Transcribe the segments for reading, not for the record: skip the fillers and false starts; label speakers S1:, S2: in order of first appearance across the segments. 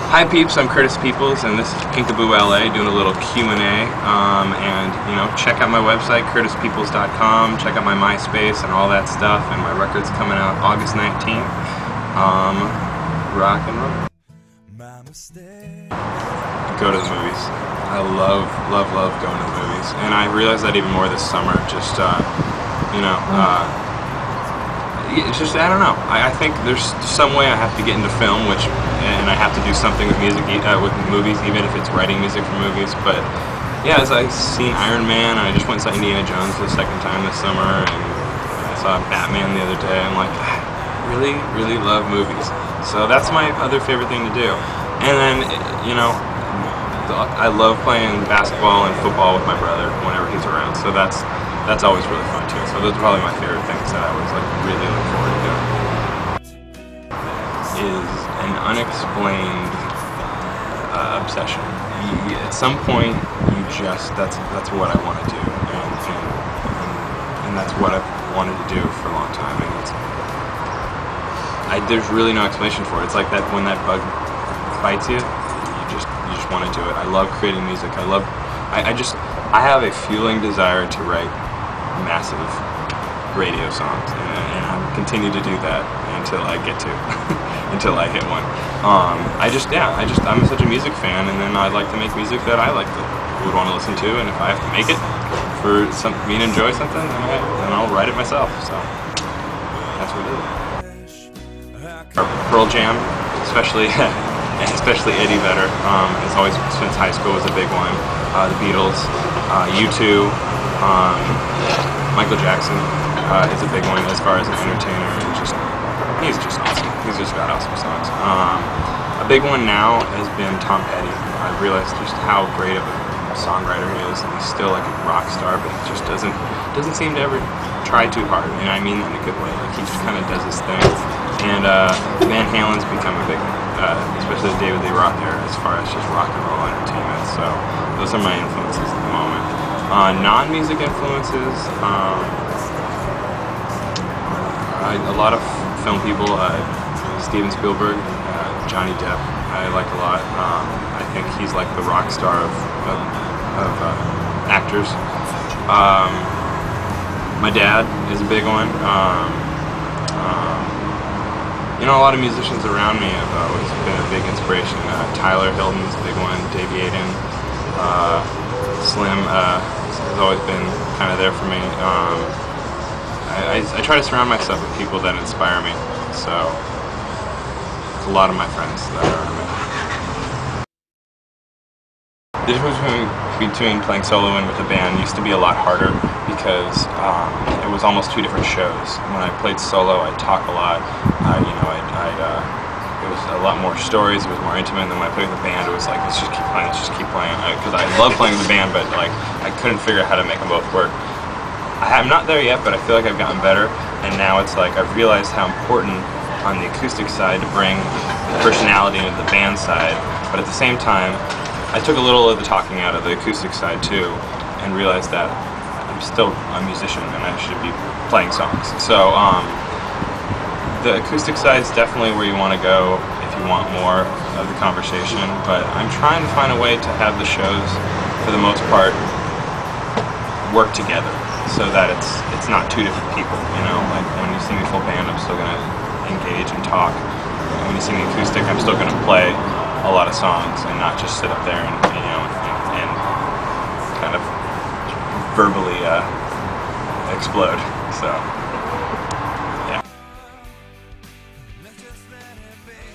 S1: Hi peeps, I'm Curtis Peoples and this is PinkabooLA doing a little Q&A and you know, check out my website curtispeoples.com, check out my MySpace and all that stuff, and my record's coming out August 19th. Rock and roll. Go to the movies. I love going to the movies, and I realized that even more this summer. Just it's just, I don't know. I think there's some way I have to get into film, and I have to do something with music, with movies, even if it's writing music for movies. But yeah, as I've seen Iron Man, and I just went and saw Indiana Jones for the second time this summer, and I saw Batman the other day. I'm like, I really love movies. So that's my other favorite thing to do. And then, you know, I love playing basketball and football with my brother whenever he's around. So that's always really fun too. So those are probably my favorite things that I was like really looking forward to doing. Is an unexplained obsession. At some point, that's what I want to do, and that's what I've wanted to do for a long time. And there's really no explanation for it. It's like that when that bug bites you, you just want to do it. I love creating music. I have a fueling desire to write massive radio songs, and I'll continue to do that until I get to, until I hit one. I'm such a music fan, and then I'd like to make music that I would want to listen to, and if I have to make it for me to enjoy something, then I'll write it myself. So that's what it is. Pearl Jam, especially Eddie Vedder, has always, since high school, was a big one. The Beatles, U2, Michael Jackson is a big one as far as an entertainer. He's just awesome. He's just got awesome songs. A big one now has been Tom Petty. I realized just how great of a songwriter he is, and he's still like a rock star, but he just doesn't seem to ever try too hard, and I mean that in a good way. Like, he just kind of does his thing. And Van Halen's become a big one, especially the David Lee Roth era, as far as just rock and roll entertainment. So those are my influences at the moment. Non-music influences, a lot of film people, Steven Spielberg, Johnny Depp, I like a lot. I think he's like the rock star of actors. My dad is a big one. You know, a lot of musicians around me have always been a big inspiration. Tyler Hilton's a big one, Davey Aiden, Slim has always been kind of there for me. I try to surround myself with people that inspire me, so it's a lot of my friends that are around me. The difference between playing solo and with a band used to be a lot harder because it was almost two different shows. When I played solo, I'd talk a lot. It was a lot more stories. It was more intimate. And then when I played with the band, it was like, let's just keep playing. Because I love playing with the band, but like I couldn't figure out how to make them both work. I'm not there yet, but I feel like I've gotten better. And now it's like I've realized how important on the acoustic side to bring personality into the band side. But at the same time, I took a little of the talking out of the acoustic side too, and realized that I'm still a musician and I should be playing songs. So the acoustic side is definitely where you want to go if you want more of the conversation, but I'm trying to find a way to have the shows, for the most part, work together so that it's not two different people, you know? Like when you see me full band, I'm still going to engage and talk. And when you see me acoustic, I'm still going to play a lot of songs and not just sit up there and you know, and kind of verbally explode. So yeah,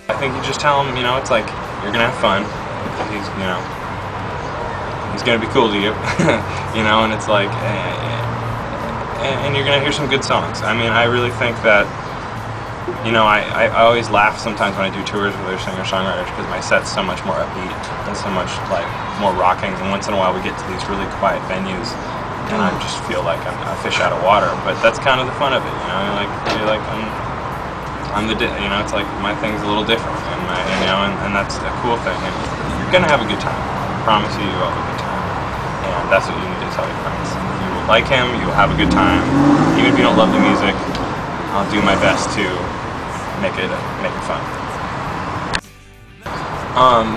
S1: I think you just tell him, you know, it's like you're gonna have fun. He's gonna be cool to you, you know, and it's like, and you're gonna hear some good songs. I mean, I really think that, you know, I always laugh sometimes when I do tours with other singer-songwriters because my set's so much more upbeat and so much like more rocking. And once in a while we get to these really quiet venues, and I just feel like I'm a fish out of water. But that's kind of the fun of it, you know. You're like I'm you know, it's like my thing's a little different, and you know, and that's a cool thing. And you're gonna have a good time. I promise you, you'll have a good time. And that's what you need to tell your friends. You will like him. You will have a good time, even if you don't love the music. I'll do my best to make it fun.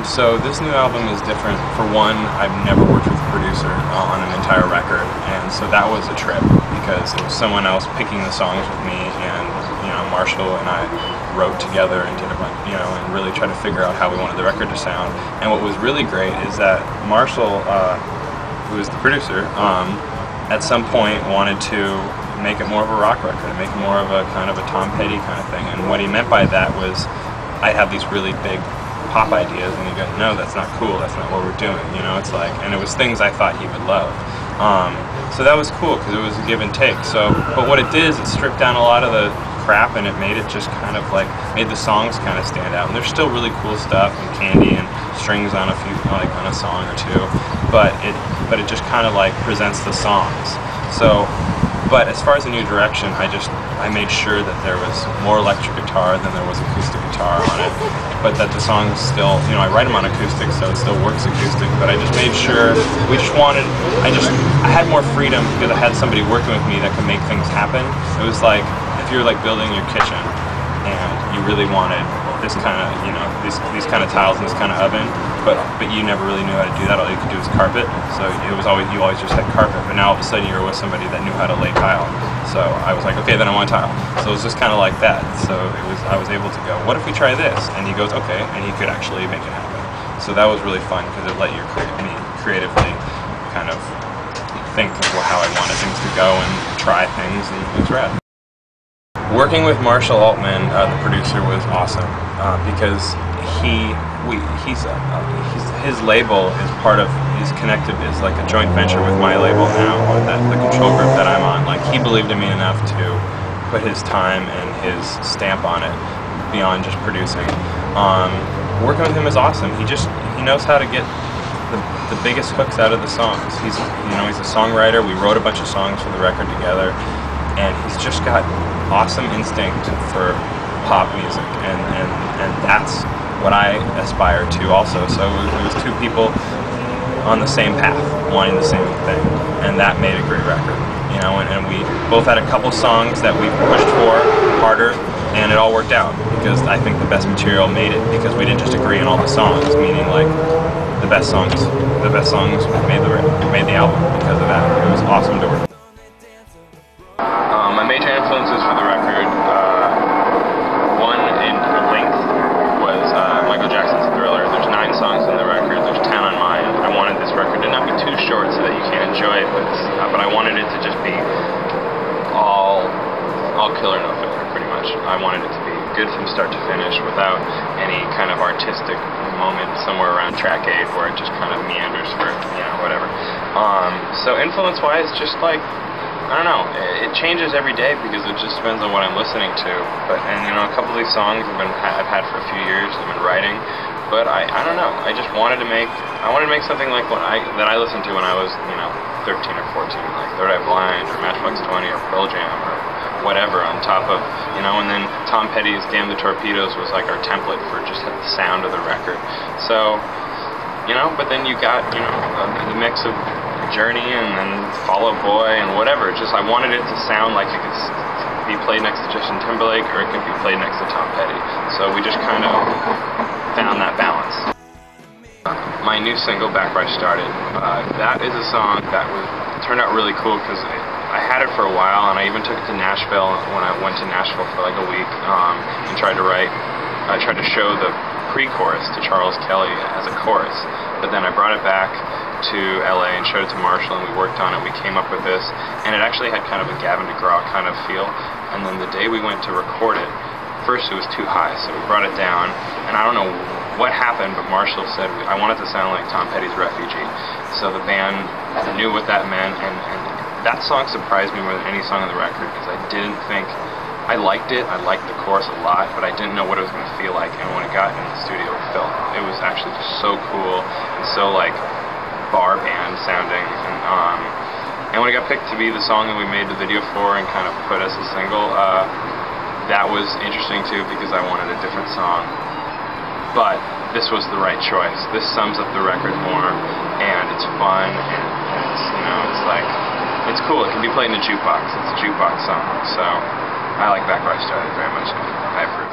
S1: So this new album is different. For one, I've never worked with a producer on an entire record, and so that was a trip because it was someone else picking the songs with me, and Marshall and I wrote together and did a bunch, and really tried to figure out how we wanted the record to sound. And what was really great is that Marshall, who is the producer, at some point wanted to make it more of a rock record, make it more of a kind of a Tom Petty kind of thing. And what he meant by that was, I have these really big pop ideas, and he goes, no, that's not cool, that's not what we're doing, it's like, and it was things I thought he would love. So that was cool, because it was a give and take. So, but what it did is it stripped down a lot of the crap, and it made it just kind of like, made the songs kind of stand out. And there's still really cool stuff, and candy and strings on a few, like on a song or two, but it just kind of like presents the songs. So, but as far as a new direction, I made sure that there was more electric guitar than there was acoustic guitar on it, but that the songs still, I write them on acoustic, so it still works acoustic, but I just made sure, I had more freedom because I had somebody working with me that could make things happen. It was like, if you're like building your kitchen, and you really wanted this kind of, these kind of tiles and this kind of oven, but you never really knew how to do that. All you could do was carpet. So you always just had carpet. But now all of a sudden you were with somebody that knew how to lay tile. So I was like, okay, then I want tile. So it was just kind of like that. So I was able to go, what if we try this? And he goes, okay, and he could actually make it happen. So that was really fun because it let me creatively kind of think of how I wanted things to go and try things, and it was rad. Working with Marshall Altman, the producer, was awesome because his label is connected, is like a joint venture with my label now, or the control group that I'm on. Like, he believed in me enough to put his time and his stamp on it beyond just producing. Working with him is awesome. He knows how to get the biggest hooks out of the songs. He's a songwriter. We wrote a bunch of songs for the record together, and he's just got awesome instinct for pop music, and that's what I aspire to also. So it was two people on the same path, wanting the same thing, and that made a great record. And we both had a couple songs that we pushed for harder, and it all worked out because I think the best material made it, because we didn't just agree on all the songs, meaning like the best songs made the album because of that. It was awesome to work with. My major influences for the record, one in length was Michael Jackson's Thriller. There's 9 songs in the record, there's 10 on mine. I wanted this record to not be too short so that you can't enjoy it, but I wanted it to just be all killer, no filler, pretty much. I wanted it to be good from start to finish without any kind of artistic moment somewhere around track 8 where it just kind of meanders for, whatever. So influence-wise, just like, I don't know, it changes every day because it just depends on what I'm listening to. And a couple of these songs I've had for a few years, I've been writing, but I don't know, I just wanted to make something like that I listened to when I was 13 or 14, like Third Eye Blind or Matchbox 20 or Pearl Jam or whatever, on top of, and then Tom Petty's Damn the Torpedoes was like our template for just the sound of the record. So, but then you got, the mix of Journey and then Fall Out Boy and whatever. I wanted it to sound like it could be played next to Justin Timberlake or it could be played next to Tom Petty. So we just kind of found that balance. My new single, Back Where I Started, that is a song that turned out really cool because I had it for a while, and I even took it to Nashville when I went to Nashville for like a week and tried to show the pre-chorus to Charles Kelly as a chorus, but then I brought it back to LA and showed it to Marshall, and we worked on it. We came up with this, and it actually had kind of a Gavin DeGraw kind of feel. And then the day we went to record it, first it was too high, so we brought it down, and I don't know what happened, but Marshall said, I want it to sound like Tom Petty's Refugee. So the band knew what that meant, and that song surprised me more than any song on the record, because I liked it, I liked the chorus a lot, but I didn't know what it was going to feel like. And when it got in the studio, it was actually just so cool and so like bar band sounding. And when it got picked to be the song that we made the video for and kind of put as a single, that was interesting too, because I wanted a different song. But this was the right choice. This sums up the record more, and it's fun, and it's like, it's cool. It can be played in a jukebox. It's a jukebox song, so I like Back Where I Started very much. I approve.